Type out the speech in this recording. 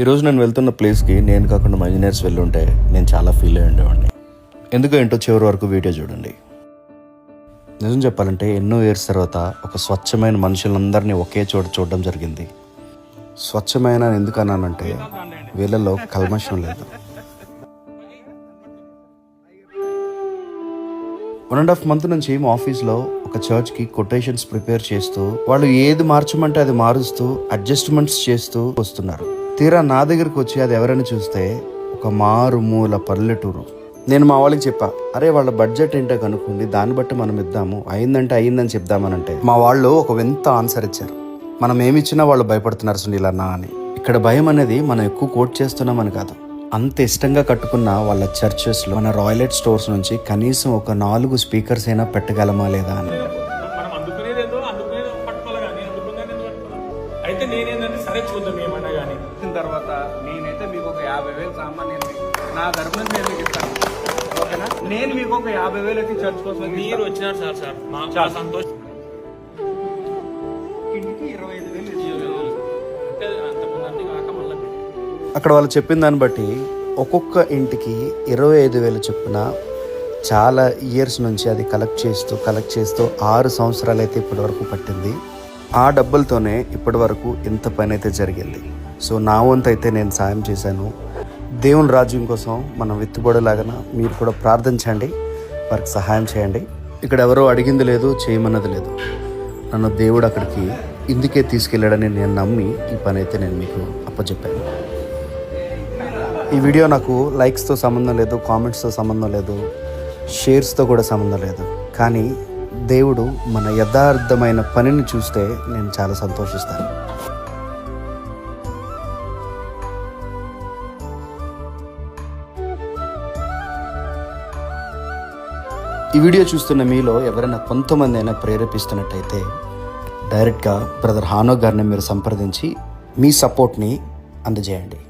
ఈరోజు నేను వెళ్తున్న ప్లేస్కి నేను కాకుండా మా ఇంజనీర్స్ వెళ్ళుంటే నేను చాలా ఫీల్ అయ్యి ఉండేవాడిని. ఎందుకు ఏంటో చివరి వరకు వీడియో చూడండి. నిజం చెప్పాలంటే ఎన్నో ఇయర్స్ తర్వాత ఒక స్వచ్ఛమైన మనుషులందరినీ ఒకే చోట చూడడం జరిగింది. స్వచ్ఛమైన ఎందుకు అన్నానంటే వీళ్ళలో కల్మషం లేదు. 1.5 months నుంచి మా ఆఫీస్లో ఒక చర్చ్కి కొటేషన్స్ ప్రిపేర్ చేస్తూ వాళ్ళు ఏది మార్చమంటే అది మారుస్తూ అడ్జస్ట్మెంట్స్ చేస్తూ వస్తున్నారు. తీరా నా దగ్గరికి వచ్చి అది ఎవరైనా చూస్తే ఒక మారుమూల పల్లెటూరు. నేను మా వాళ్ళకి చెప్పా, అరే వాళ్ళ బడ్జెట్ ఏంటో కనుక్కోండి, దాన్ని బట్టి మనం ఇద్దాము, అయిందంటే అయిందని చెప్దామనంటే మా వాళ్ళు ఒక వింత ఆన్సర్ ఇచ్చారు. మనం ఏమిచ్చినా వాళ్ళు భయపడుతున్నారు సునీల్ అన్న అని. ఇక్కడ భయం అనేది మనం ఎక్కువ కోట్ చేస్తున్నామని కాదు, అంత ఇష్టంగా కట్టుకున్న వాళ్ళ చర్చెస్లో మన రాయలైట్ స్టోర్స్ నుంచి కనీసం ఒక 4 స్పీకర్స్ అయినా పెట్టగలమా లేదా అని. అయితే నేనేంటంటే సరే చూద్దాం ఏమన్నా కానీ తర్వాత నేనైతే మీకు ఒక 50,000 సామాన్ నేను నా తరఫున నేను మీకు ఇస్తాను, ఓకేనా? నేను మీకు ఒక 50,000 అయితే చర్చ్ కోసం మీరు వచ్చినారు సార్ మాకు చాలా సంతోషం. ఇంటికి 25,000 అంటే అంతకుముందు కాక మళ్ళీ అక్కడ వాళ్ళు చెప్పిన దాన్ని బట్టి ఒక్కొక్క ఇంటికి 25,000 చొప్పున చాలా ఇయర్స్ నుంచి అది కలెక్ట్ చేస్తూ 6 సంవత్సరాలు అయితే ఇప్పటి వరకు పట్టింది. ఆ డబ్బులతోనే ఇప్పటి వరకు ఇంత పని అయితే జరిగింది. సో నా వంతు అయితే నేను సాయం చేశాను. దేవుని రాజ్యం కోసం మనం వెతుబడలాగా మీరు కూడా ప్రార్థించండి, వారికి సహాయం చేయండి. ఇక్కడ ఎవరో అడిగింది లేదు, చేయమన్నది లేదు. నన్ను దేవుడు అక్కడికి ఇందుకే తీసుకెళ్ళాడని నేను నమ్మి ఈ పని అయితే నేను మీకు అప్పచెప్పాను. ఈ వీడియో నాకు లైక్స్తో సంబంధం లేదు, కామెంట్స్తో సంబంధం లేదు, షేర్స్తో కూడా సంబంధం లేదు. కానీ దేవుడు మన యథార్థమైన పనిని చూస్తే నేను చాలా సంతోషిస్తాను. ఈ వీడియో చూస్తున్న మీలో ఎవరైనా కొంతమంది అయినా ప్రేరేపిస్తున్నట్టయితే డైరెక్ట్గా బ్రదర్ హానో గారిని మీరు సంప్రదించి మీ సపోర్ట్ని అందజేయండి.